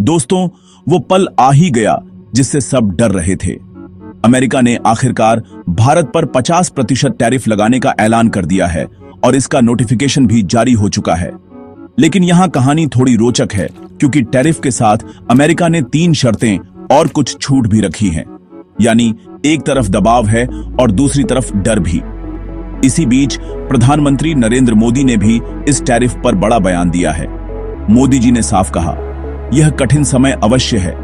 दोस्तों, वो पल आ ही गया जिससे सब डर रहे थे। अमेरिका ने आखिरकार भारत पर 50% टैरिफ लगाने का ऐलान कर दिया है और इसका नोटिफिकेशन भी जारी हो चुका है। लेकिन यहां कहानी थोड़ी रोचक है, क्योंकि टैरिफ के साथ अमेरिका ने 3 शर्तें और कुछ छूट भी रखी हैं। यानी एक तरफ दबाव है और दूसरी तरफ डर भी। इसी बीच प्रधानमंत्री नरेंद्र मोदी ने भी इस टैरिफ पर बड़ा बयान दिया है। मोदी जी ने साफ कहा, यह कठिन समय अवश्य है,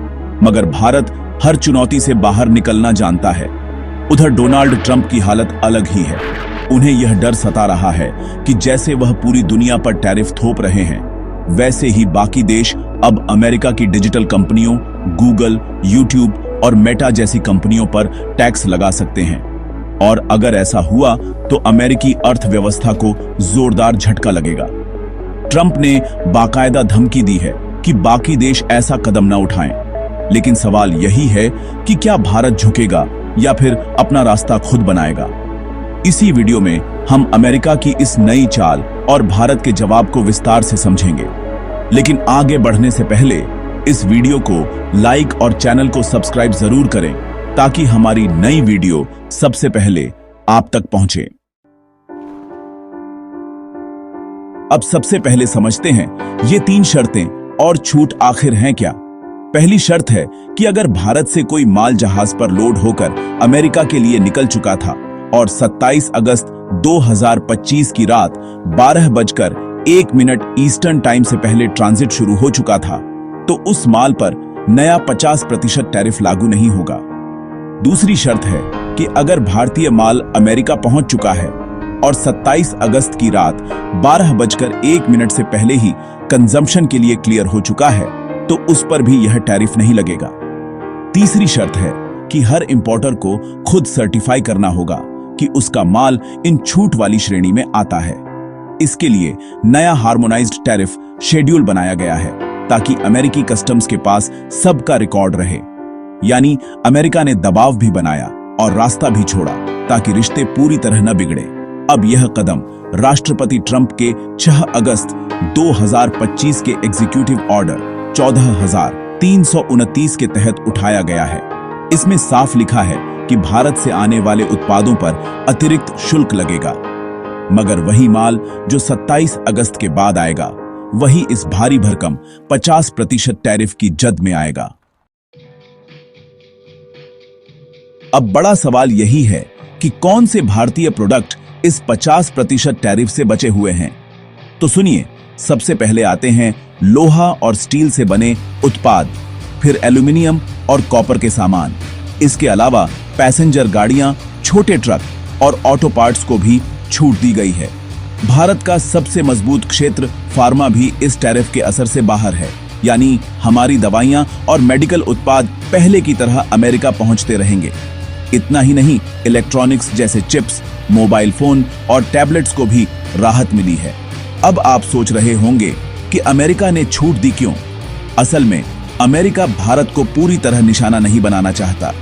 मगर भारत हर चुनौती से बाहर निकलना जानता है। उधर डोनाल्ड ट्रंप की हालत अलग ही है। उन्हें यह डर सता रहा है कि जैसे वह पूरी दुनिया पर टैरिफ थोप रहे हैं, वैसे ही बाकी देश अब अमेरिका की डिजिटल कंपनियों, गूगल, यूट्यूब और मेटा जैसी कंपनियों पर टैक्स लगा सकते हैं। और अगर ऐसा हुआ तो अमेरिकी अर्थव्यवस्था को जोरदार झटका लगेगा। ट्रंप ने बाकायदा धमकी दी है कि बाकी देश ऐसा कदम न उठाएं। लेकिन सवाल यही है कि क्या भारत झुकेगा या फिर अपना रास्ता खुद बनाएगा। इसी वीडियो में हम अमेरिका की इस नई चाल और भारत के जवाब को विस्तार से समझेंगे। लेकिन आगे बढ़ने से पहले इस वीडियो को लाइक और चैनल को सब्सक्राइब जरूर करें, ताकि हमारी नई वीडियो सबसे पहले आप तक पहुंचे। अब सबसे पहले समझते हैं ये 3 शर्तें और छूट आखिर हैं क्या। पहली शर्त है कि अगर भारत से कोई माल जहाज पर लोड होकर अमेरिका के लिए निकल चुका था और 27 अगस्त 2025 की रात 12:01 ईस्टर्न टाइम से पहले ट्रांजिट शुरू हो चुका था, तो उस माल पर नया 50% टैरिफ लागू नहीं होगा। दूसरी शर्त है कि अगर भारतीय माल अमेरिका पहुंच चुका है और 27 अगस्त की रात 12:01 से पहले ही कंजम्पशन के लिए क्लियर हो चुका है, तो उस पर भी यह टैरिफ नहीं लगेगा। तीसरी शर्त है कि हर इंपोर्टर को खुद सर्टिफाई करना होगा कि उसका माल इन छूट वाली श्रेणी में आता है। इसके लिए नया हार्मोनाइज्ड टैरिफ शेड्यूल बनाया गया है, ताकि अमेरिकी कस्टम्स के पास सबका रिकॉर्ड रहे। यानी अमेरिका ने दबाव भी बनाया और रास्ता भी छोड़ा, ताकि रिश्ते पूरी तरह न बिगड़े। अब यह कदम राष्ट्रपति ट्रंप के 6 अगस्त 2025 के एग्जीक्यूटिव ऑर्डर 14,329 के तहत उठाया गया है। इसमें साफ लिखा है कि भारत से आने वाले उत्पादों पर अतिरिक्त शुल्क लगेगा, मगर वही माल जो 27 अगस्त के बाद आएगा, वही इस भारी भरकम 50% टैरिफ की जद में आएगा। अब बड़ा सवाल यही है कि कौन से भारतीय प्रोडक्ट इस 50% टैरिफ से बचे हुए हैं। तो सुनिए, सबसे पहले आते हैं लोहा और स्टील से बने उत्पाद, फिर एल्यूमिनियम और कॉपर के सामान। इसके अलावा पैसेंजर गाड़ियां, छोटे ट्रक और ऑटो पार्ट्स को भी छूट दी गई है। भारत का सबसे मजबूत क्षेत्र फार्मा भी इस टैरिफ के असर से बाहर है। यानी हमारी दवाइयां और मेडिकल उत्पाद पहले की तरह अमेरिका पहुंचते रहेंगे। इतना ही नहीं, इलेक्ट्रॉनिक्स जैसे चिप्स, मोबाइल फोन और टैबलेट्स को भी राहत मिली है। अब आप सोच रहे होंगे कि अमेरिका ने छूट दी क्यों? असल में अमेरिका भारत को पूरी तरह निशाना नहीं बनाना चाहता।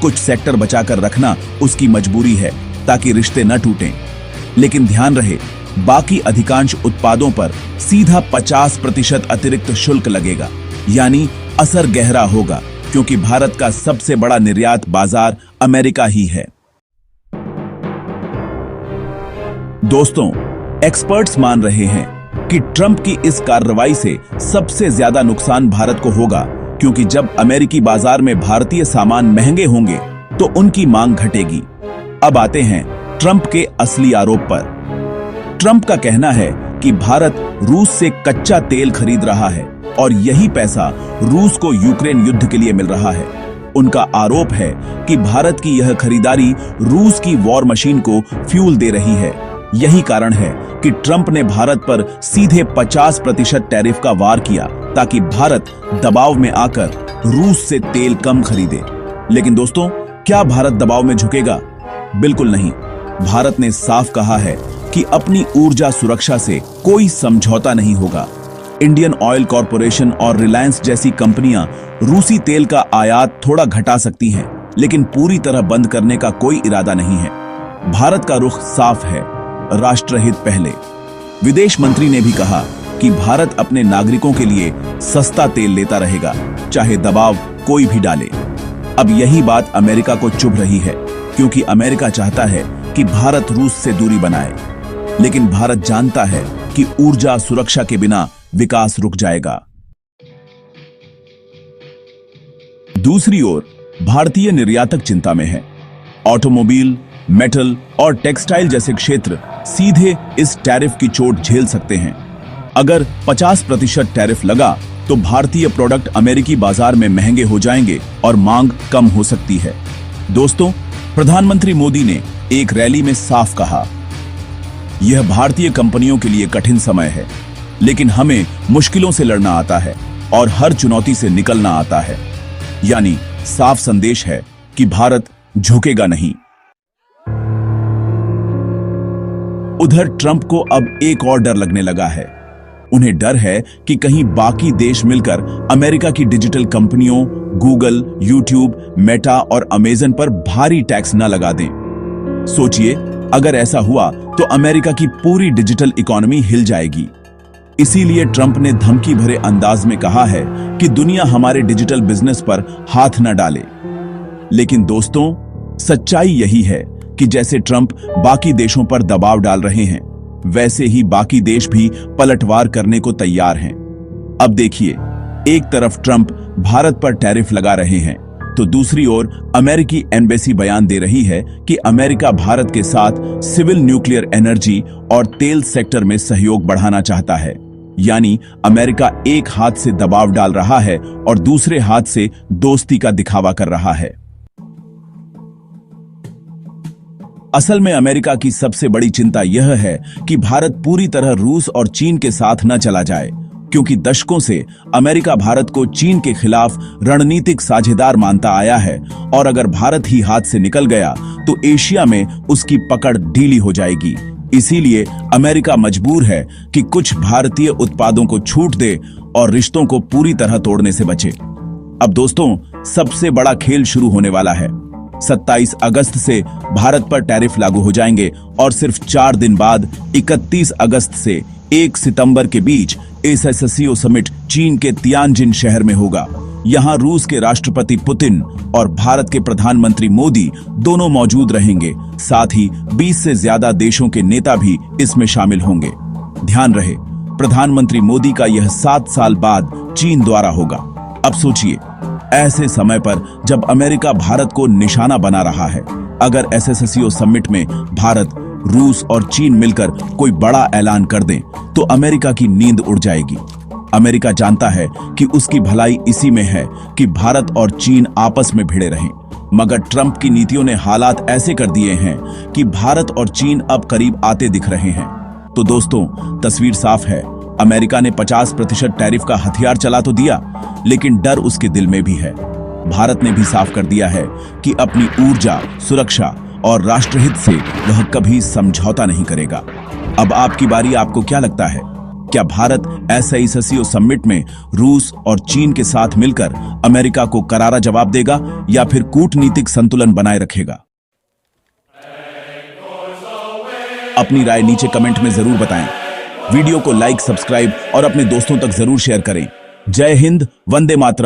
कुछ सेक्टर बचाकर रखना उसकी मजबूरी है, ताकि रिश्ते न टूटें। लेकिन ध्यान रहे, बाकी अधिकांश उत्पादों पर सीधा 50% अतिरिक्त शुल्क लगेगा। यानी असर गहरा होगा, क्योंकि भारत का सबसे बड़ा निर्यात बाजार अमेरिका ही है। दोस्तों, एक्सपर्ट्स मान रहे हैं कि ट्रंप की इस कार्रवाई से सबसे ज्यादा नुकसान भारत को होगा, क्योंकि जब अमेरिकी बाजार में भारतीय सामान महंगे होंगे तो उनकी मांग घटेगी। अब आते हैं ट्रंप के असली आरोप पर। ट्रंप का कहना है कि भारत रूस से कच्चा तेल खरीद रहा है और यही पैसा रूस को यूक्रेन युद्ध के लिए मिल रहा है। उनका आरोप है कि भारत की यह खरीदारी रूस की वॉर मशीन को फ्यूल दे रही है। यही कारण है कि ट्रंप ने भारत पर सीधे 50% टैरिफ का वार किया, ताकि भारत दबाव में आकर रूस से तेल कम खरीदे। लेकिन दोस्तों, क्या भारत दबाव में झुकेगा? बिल्कुल नहीं। भारत ने साफ कहा है कि अपनी ऊर्जा सुरक्षा से कोई समझौता नहीं होगा। इंडियन ऑयल कॉरपोरेशन और रिलायंस जैसी कंपनियां रूसी तेल का आयात थोड़ा घटा सकती हैं, लेकिन पूरी तरह बंद करने का कोई इरादा नहीं है। भारत का रुख साफ है, राष्ट्रहित पहले। विदेश मंत्री ने भी कहा कि भारत अपने नागरिकों के लिए सस्ता तेल लेता रहेगा, चाहे दबाव कोई भी डाले। अब यही बात अमेरिका को चुभ रही है, क्योंकि अमेरिका चाहता है कि भारत रूस से दूरी बनाए, लेकिन भारत जानता है कि ऊर्जा सुरक्षा के बिना विकास रुक जाएगा। दूसरी ओर भारतीय निर्यातक चिंता में है। ऑटोमोबाइल, मेटल और टेक्सटाइल जैसे क्षेत्र सीधे इस टैरिफ की चोट झेल सकते हैं। अगर 50% टैरिफ लगा तो भारतीय प्रोडक्ट अमेरिकी बाजार में महंगे हो जाएंगे और मांग कम हो सकती है। दोस्तों, प्रधानमंत्री मोदी ने एक रैली में साफ कहा, यह भारतीय कंपनियों के लिए कठिन समय है, लेकिन हमें मुश्किलों से लड़ना आता है और हर चुनौती से निकलना आता है। यानी साफ संदेश है कि भारत झुकेगा नहीं। उधर ट्रंप को अब एक और डर लगने लगा है। उन्हें डर है कि कहीं बाकी देश मिलकर अमेरिका की डिजिटल कंपनियों गूगल, यूट्यूब, मेटा और अमेजन पर भारी टैक्स न लगा दें। सोचिए, अगर ऐसा हुआ तो अमेरिका की पूरी डिजिटल इकोनॉमी हिल जाएगी। इसीलिए ट्रंप ने धमकी भरे अंदाज में कहा है कि दुनिया हमारे डिजिटल बिजनेस पर हाथ न डाले। लेकिन दोस्तों, सच्चाई यही है कि जैसे ट्रंप बाकी देशों पर दबाव डाल रहे हैं, वैसे ही बाकी देश भी पलटवार करने को तैयार हैं। अब देखिए, एक तरफ ट्रंप भारत पर टैरिफ लगा रहे हैं, तो दूसरी ओर अमेरिकी एम्बेसी बयान दे रही है कि अमेरिका भारत के साथ सिविल न्यूक्लियर एनर्जी और तेल सेक्टर में सहयोग बढ़ाना चाहता है। यानी अमेरिका एक हाथ से दबाव डाल रहा है और दूसरे हाथ से दोस्ती का दिखावा कर रहा है। असल में अमेरिका की सबसे बड़ी चिंता यह है कि भारत पूरी तरह रूस और चीन के साथ न चला जाए, क्योंकि दशकों से अमेरिका भारत को चीन के खिलाफ रणनीतिक साझेदार मानता आया है और अगर भारत ही हाथ से निकल गया तो एशिया में उसकी पकड़ ढीली हो जाएगी। इसीलिए अमेरिका मजबूर है कि कुछ भारतीय उत्पादों को छूट दे और रिश्तों को पूरी तरह तोड़ने से बचे। अब दोस्तों, सबसे बड़ा खेल शुरू होने वाला है। 27 अगस्त से भारत पर टैरिफ लागू हो जाएंगे और सिर्फ 4 दिन बाद 31 अगस्त से 1 सितंबर के बीच एससीओ समिट चीन के तियानजिन शहर में होगा। यहां रूस के राष्ट्रपति पुतिन और भारत के प्रधानमंत्री मोदी दोनों मौजूद रहेंगे। साथ ही 20 से ज्यादा देशों के नेता भी इसमें शामिल होंगे। ध्यान रहे, प्रधानमंत्री मोदी का यह 7 साल बाद चीन द्वारा होगा। अब सोचिए, ऐसे समय पर जब अमेरिका भारत को निशाना बना रहा है, अगर एससीओ समिट में भारत, रूस और चीन मिलकर कोई बड़ा ऐलान कर दें तो अमेरिका की नींद उड़ जाएगी। अमेरिका जानता है कि उसकी भलाई इसी में है कि भारत और चीन आपस में भिड़े रहें, मगर ट्रंप की नीतियों ने हालात ऐसे कर दिए हैं कि भारत और चीन अब करीब आते दिख रहे हैं। तो दोस्तों, तस्वीर साफ है। अमेरिका ने 50% टैरिफ का हथियार चला तो दिया, लेकिन डर उसके दिल में भी है। भारत ने भी साफ कर दिया है कि अपनी ऊर्जा, सुरक्षा और राष्ट्रहित से वह कभी समझौता नहीं करेगा। अब आपकी बारी। आपको क्या लगता है, क्या भारत एससीओ समिट में रूस और चीन के साथ मिलकर अमेरिका को करारा जवाब देगा या फिर कूटनीतिक संतुलन बनाए रखेगा? अपनी राय नीचे कमेंट में जरूर बताएं। वीडियो को लाइक, सब्सक्राइब और अपने दोस्तों तक जरूर शेयर करें। जय हिंद, वंदे मातरम।